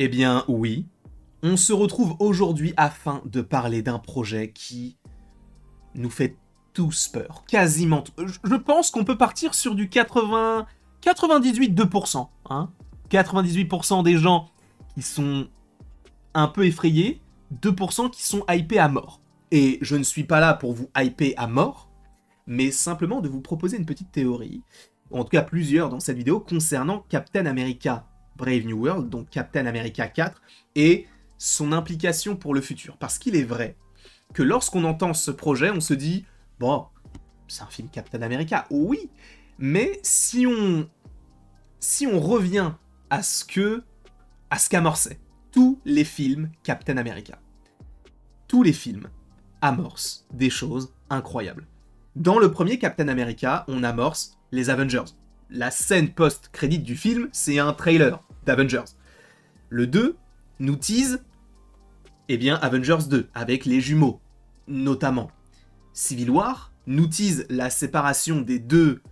Eh bien oui, on se retrouve aujourd'hui afin de parler d'un projet qui nous fait tous peur, quasiment. Je pense qu'on peut partir sur du 80, 98,2%. Hein, 98% des gens qui sont un peu effrayés, 2% qui sont hypés à mort. Et je ne suis pas là pour vous hyper à mort, mais simplement de vous proposer une petite théorie, ou en tout cas plusieurs dans cette vidéo, concernant Captain America Brave New World, donc Captain America 4, et son implication pour le futur. Parce qu'il est vrai que lorsqu'on entend ce projet, on se dit « Bon, c'est un film Captain America, oui, mais si on revient à ce qu'amorçaient tous les films Captain America, tous les films amorcent des choses incroyables. Dans le premier Captain America, on amorce les Avengers. La scène post-crédit du film, c'est un trailer d'Avengers. Le 2 nous tease, eh bien, Avengers 2, avec les jumeaux, notamment. Civil War nous tease la séparation des deux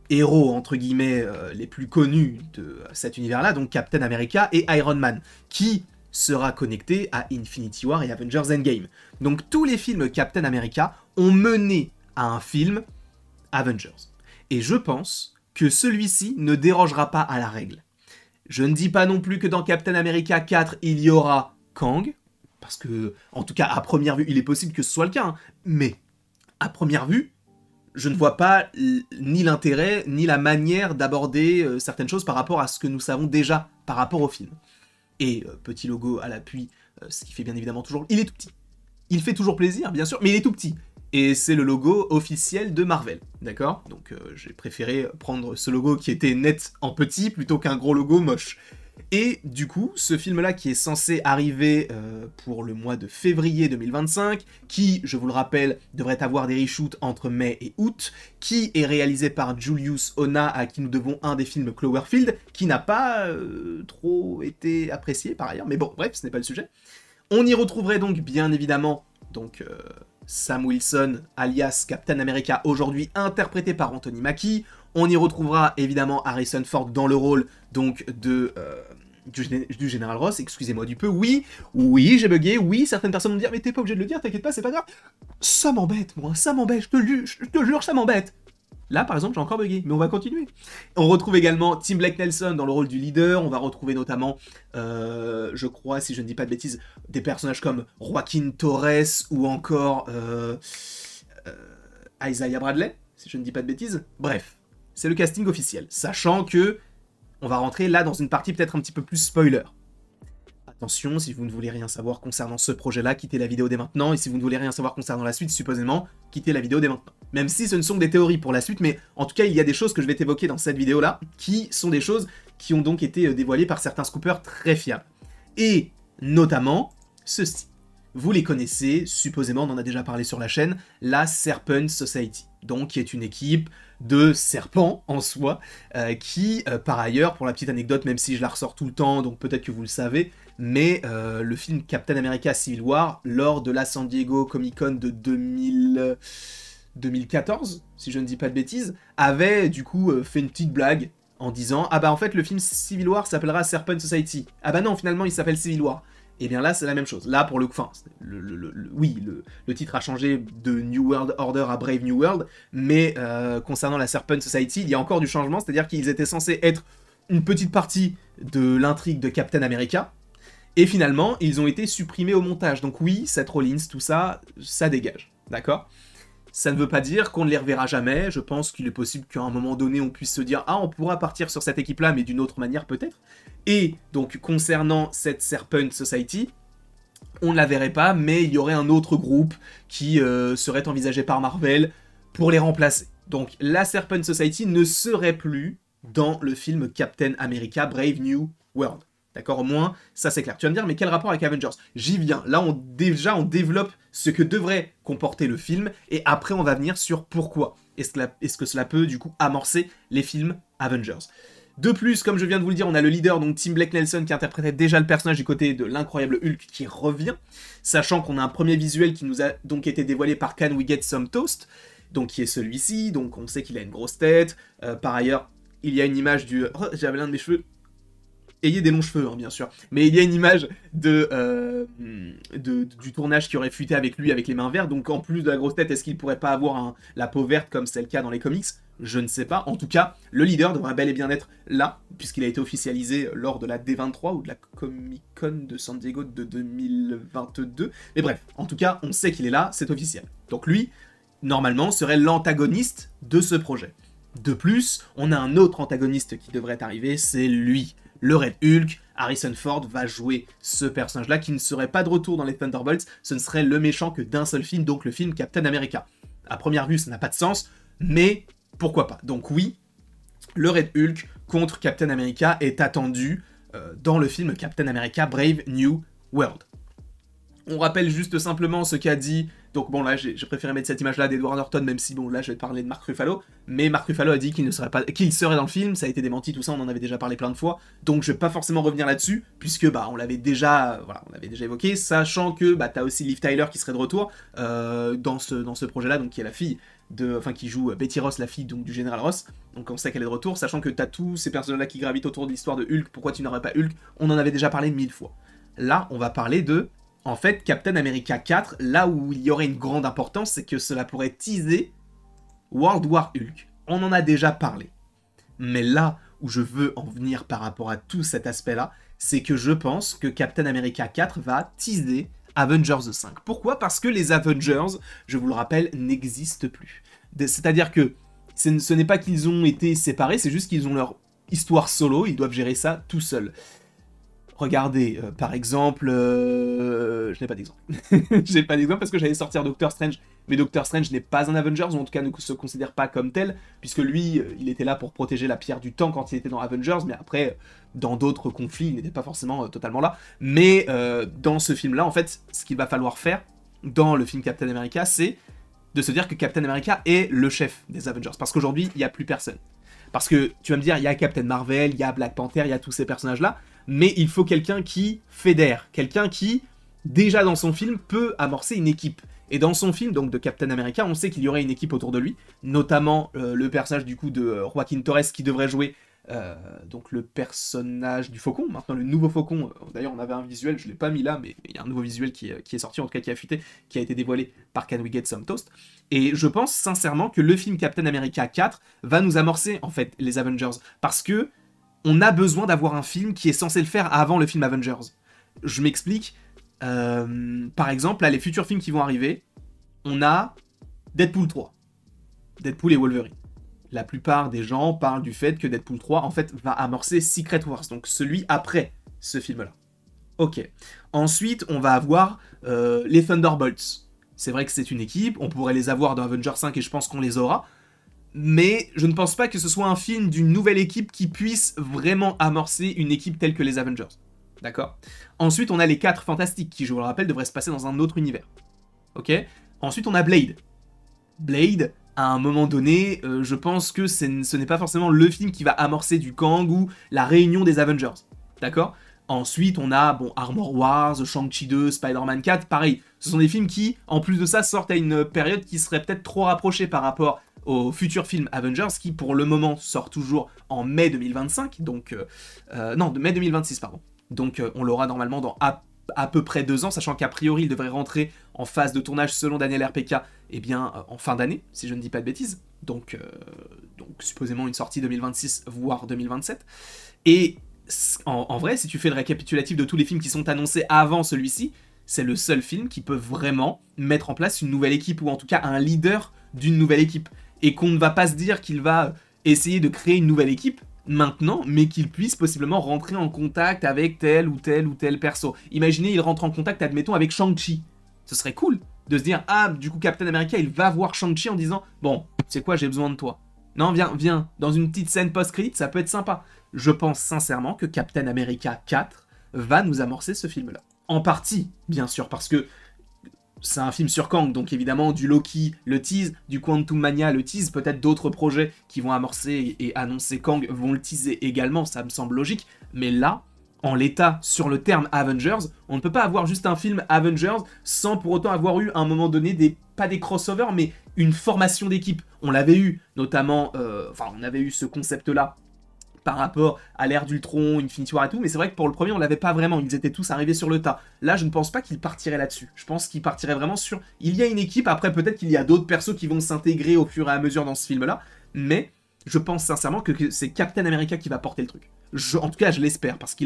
héros, entre guillemets, les plus connus de cet univers-là, donc Captain America et Iron Man, qui sera connecté à Infinity War et Avengers Endgame. Donc tous les films Captain America ont mené à un film Avengers. Et je pense que celui-ci ne dérogera pas à la règle. Je ne dis pas non plus que dans Captain America 4, il y aura Kang, parce que, en tout cas, à première vue, il est possible que ce soit le cas, hein, mais à première vue, je ne vois pas ni l'intérêt, ni la manière d'aborder certaines choses par rapport à ce que nous savons déjà par rapport au film. Et petit logo à l'appui, ce qui fait bien évidemment toujours... Il est tout petit. Il fait toujours plaisir, bien sûr, mais il est tout petit. Et c'est le logo officiel de Marvel, d'accord? Donc j'ai préféré prendre ce logo qui était net en petit plutôt qu'un gros logo moche. Et du coup, ce film-là qui est censé arriver pour le mois de février 2025, qui, je vous le rappelle, devrait avoir des reshoots entre mai et août, qui est réalisé par Julius Ona, à qui nous devons un des films Cloverfield, qui n'a pas trop été apprécié par ailleurs, mais bon, bref, ce n'est pas le sujet. On y retrouverait donc, bien évidemment, Sam Wilson, alias Captain America, aujourd'hui interprété par Anthony Mackie. On y retrouvera évidemment Harrison Ford dans le rôle donc du Général Ross, excusez-moi du peu, oui, j'ai bugué, oui, certaines personnes vont me dire, mais t'es pas obligé de le dire, t'inquiète pas, c'est pas grave. Ça m'embête, moi, ça m'embête, je te jure, ça m'embête. Là, par exemple, j'ai encore bugué, mais on va continuer. On retrouve également Tim Blake Nelson dans le rôle du leader, on va retrouver notamment, je crois, si je ne dis pas de bêtises, des personnages comme Joaquin Torres ou encore Isaiah Bradley, si je ne dis pas de bêtises. Bref, c'est le casting officiel, sachant que on va rentrer là dans une partie peut-être un petit peu plus spoiler. Attention, si vous ne voulez rien savoir concernant ce projet-là, quittez la vidéo dès maintenant, et si vous ne voulez rien savoir concernant la suite, supposément, quittez la vidéo dès maintenant. Même si ce ne sont que des théories pour la suite, mais en tout cas, il y a des choses que je vais t'évoquer dans cette vidéo-là, qui sont des choses qui ont donc été dévoilées par certains scoopers très fiables. Et notamment, ceci. Vous les connaissez, supposément, on en a déjà parlé sur la chaîne, la Serpent Society, donc qui est une équipe de serpents en soi, qui, par ailleurs, pour la petite anecdote, même si je la ressors tout le temps, donc peut-être que vous le savez, mais le film Captain America Civil War, lors de la San Diego Comic Con de 2014, si je ne dis pas de bêtises, avait du coup fait une petite blague en disant « Ah bah en fait le film Civil War s'appellera Serpent Society. Ah bah non, finalement il s'appelle Civil War. » Et bien là, c'est la même chose. Là, pour le coup, enfin, le titre a changé de New World Order à Brave New World, mais concernant la Serpent Society, il y a encore du changement, c'est-à-dire qu'ils étaient censés être une petite partie de l'intrigue de Captain America, et finalement, ils ont été supprimés au montage. Donc oui, Seth Rollins, tout ça, ça dégage, d'accord ? Ça ne veut pas dire qu'on ne les reverra jamais, je pense qu'il est possible qu'à un moment donné, on puisse se dire « Ah, on pourra partir sur cette équipe-là, mais d'une autre manière peut-être ». Et donc, concernant cette Serpent Society, on ne la verrait pas, mais il y aurait un autre groupe qui serait envisagé par Marvel pour les remplacer. Donc, la Serpent Society ne serait plus dans le film Captain America Brave New World. D'accord, au moins, ça c'est clair. Tu vas me dire, mais quel rapport avec Avengers? J'y viens. Là, on développe ce que devrait comporter le film, et après, on va venir sur pourquoi. Est-ce que cela peut, du coup, amorcer les films Avengers? De plus, comme je viens de vous le dire, on a le leader, donc Tim Blake Nelson, qui interprétait déjà le personnage du côté de l'incroyable Hulk, qui revient, sachant qu'on a un premier visuel qui nous a donc été dévoilé par Can We Get Some Toast, donc qui est celui-ci, donc on sait qu'il a une grosse tête. Par ailleurs, il y a une image du... Oh, j'avais l'un de mes cheveux... ayez des longs cheveux, hein, bien sûr. Mais il y a une image du tournage qui aurait fuité avec lui, avec les mains vertes. Donc en plus de la grosse tête, est-ce qu'il pourrait pas avoir la peau verte comme c'est le cas dans les comics? Je ne sais pas. En tout cas, le leader devrait bel et bien être là, puisqu'il a été officialisé lors de la D23 ou de la Comic-Con de San Diego de 2022. Mais bref, en tout cas, on sait qu'il est là, c'est officiel. Donc lui, normalement, serait l'antagoniste de ce projet. De plus, on a un autre antagoniste qui devrait arriver, c'est lui, le Red Hulk. Harrison Ford va jouer ce personnage-là qui ne serait pas de retour dans les Thunderbolts, ce ne serait le méchant que d'un seul film, donc le film Captain America. À première vue, ça n'a pas de sens, mais pourquoi pas. Donc oui, le Red Hulk contre Captain America est attendu dans le film Captain America Brave New World. On rappelle juste simplement ce qu'a dit... Donc bon, là, j'ai préféré mettre cette image-là d'Edward Norton, même si, bon, là, je vais te parler de Mark Ruffalo. Mais Mark Ruffalo a dit qu'il serait dans le film, ça a été démenti, tout ça, on en avait déjà parlé plein de fois. Donc je vais pas forcément revenir là-dessus, puisque, bah, on l'avait déjà évoqué, sachant que, bah, t'as aussi Liv Tyler qui serait de retour dans ce projet-là, donc qui est la fille qui joue Betty Ross, la fille donc, du général Ross. Donc on sait qu'elle est de retour, sachant que t'as tous ces personnages-là qui gravitent autour de l'histoire de Hulk, pourquoi tu n'aurais pas Hulk? On en avait déjà parlé 1000 fois. Là, on va parler de... En fait, Captain America 4, là où il y aurait une grande importance, c'est que cela pourrait teaser World War Hulk. On en a déjà parlé. Mais là où je veux en venir par rapport à tout cet aspect-là, c'est que je pense que Captain America 4 va teaser Avengers 5. Pourquoi? Parce que les Avengers, je vous le rappelle, n'existent plus. C'est-à-dire que ce n'est pas qu'ils ont été séparés, c'est juste qu'ils ont leur histoire solo, ils doivent gérer ça tout seuls. Regardez, par exemple... Je n'ai pas d'exemple. Je n'ai pas d'exemple parce que j'allais sortir Doctor Strange. Mais Doctor Strange n'est pas un Avengers, ou en tout cas ne se considère pas comme tel, puisque lui, il était là pour protéger la pierre du temps quand il était dans Avengers, mais après, dans d'autres conflits, il n'était pas forcément totalement là. Mais dans ce film-là, en fait, ce qu'il va falloir faire, dans le film Captain America, c'est de se dire que Captain America est le chef des Avengers. Parce qu'aujourd'hui, il n'y a plus personne. Parce que, tu vas me dire, il y a Captain Marvel, il y a Black Panther, il y a tous ces personnages-là, mais il faut quelqu'un qui fédère, quelqu'un qui, déjà dans son film, peut amorcer une équipe. Et dans son film, donc de Captain America, on sait qu'il y aurait une équipe autour de lui, notamment le personnage du coup de Joaquin Torres qui devrait jouer donc le personnage du Faucon, maintenant le nouveau Faucon. D'ailleurs on avait un visuel, je l'ai pas mis là, mais il y a un nouveau visuel qui est sorti, en tout cas qui a fuité, qui a été dévoilé par Can We Get Some Toast. Et je pense sincèrement que le film Captain America 4 va nous amorcer en fait les Avengers, parce que on a besoin d'avoir un film qui est censé le faire avant le film Avengers. Je m'explique. Par exemple, là, les futurs films qui vont arriver, on a Deadpool 3. Deadpool et Wolverine. La plupart des gens parlent du fait que Deadpool 3, en fait, va amorcer Secret Wars, donc celui après ce film-là. Ok. Ensuite, on va avoir les Thunderbolts. C'est vrai que c'est une équipe, on pourrait les avoir dans Avengers 5 et je pense qu'on les aura. Mais je ne pense pas que ce soit un film d'une nouvelle équipe qui puisse vraiment amorcer une équipe telle que les Avengers. D'accord? Ensuite, on a les 4 Fantastiques, qui, je vous le rappelle, devraient se passer dans un autre univers. Ok? Ensuite, on a Blade. Blade, à un moment donné, je pense que ce n'est pas forcément le film qui va amorcer du Kang ou la réunion des Avengers. D'accord? Ensuite, on a, bon, Armor Wars, Shang-Chi 2, Spider-Man 4, pareil. Ce sont des films qui, en plus de ça, sortent à une période qui serait peut-être trop rapprochée par rapport au futur film Avengers, qui pour le moment sort toujours en mai 2025, donc... non, de mai 2026, pardon. Donc on l'aura normalement dans à peu près 2 ans, sachant qu'a priori il devrait rentrer en phase de tournage selon Daniel RPK, eh bien en fin d'année, si je ne dis pas de bêtises. Donc supposément une sortie 2026, voire 2027. Et en vrai, si tu fais le récapitulatif de tous les films qui sont annoncés avant celui-ci, c'est le seul film qui peut vraiment mettre en place une nouvelle équipe, ou en tout cas un leader d'une nouvelle équipe. Et qu'on ne va pas se dire qu'il va essayer de créer une nouvelle équipe maintenant, mais qu'il puisse possiblement rentrer en contact avec tel ou tel ou tel perso. Imaginez, il rentre en contact, admettons, avec Shang-Chi. Ce serait cool de se dire, ah, du coup, Captain America, il va voir Shang-Chi en disant, bon, c'est quoi, j'ai besoin de toi. Non, viens, dans une petite scène post-credit, ça peut être sympa. Je pense sincèrement que Captain America 4 va nous amorcer ce film-là. En partie, bien sûr, parce que c'est un film sur Kang, donc évidemment du Loki le tease, du Quantum Mania le tease, peut-être d'autres projets qui vont amorcer et annoncer Kang vont le teaser également, ça me semble logique, mais là, en l'état, sur le terme Avengers, on ne peut pas avoir juste un film Avengers sans pour autant avoir eu à un moment donné pas des crossovers, mais une formation d'équipe. On l'avait eu, notamment, on avait eu ce concept-là par rapport à l'ère d'Ultron, Infinity War et tout, mais c'est vrai que pour le premier, on l'avait pas vraiment, ils étaient tous arrivés sur le tas. Là, je ne pense pas qu'ils partiraient là-dessus. Je pense qu'ils partiraient vraiment sur... Il y a une équipe, après peut-être qu'il y a d'autres persos qui vont s'intégrer au fur et à mesure dans ce film-là, mais je pense sincèrement que c'est Captain America qui va porter le truc. En tout cas, je l'espère, parce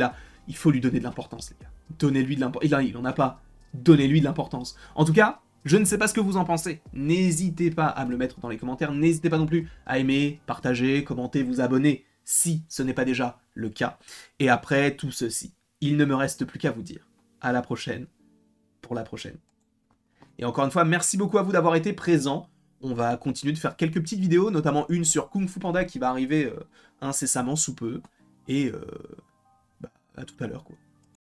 il faut lui donner de l'importance, les gars. Donnez-lui de l'importance. Il en a pas. Donnez-lui de l'importance. En tout cas, je ne sais pas ce que vous en pensez. N'hésitez pas à me le mettre dans les commentaires. N'hésitez pas non plus à aimer, partager, commenter, vous abonner, si ce n'est pas déjà le cas. Et après tout ceci, il ne me reste plus qu'à vous dire à la prochaine pour la prochaine. Et encore une fois, merci beaucoup à vous d'avoir été présents. On va continuer de faire quelques petites vidéos, notamment une sur Kung Fu Panda qui va arriver incessamment sous peu. Et à tout à l'heure, quoi.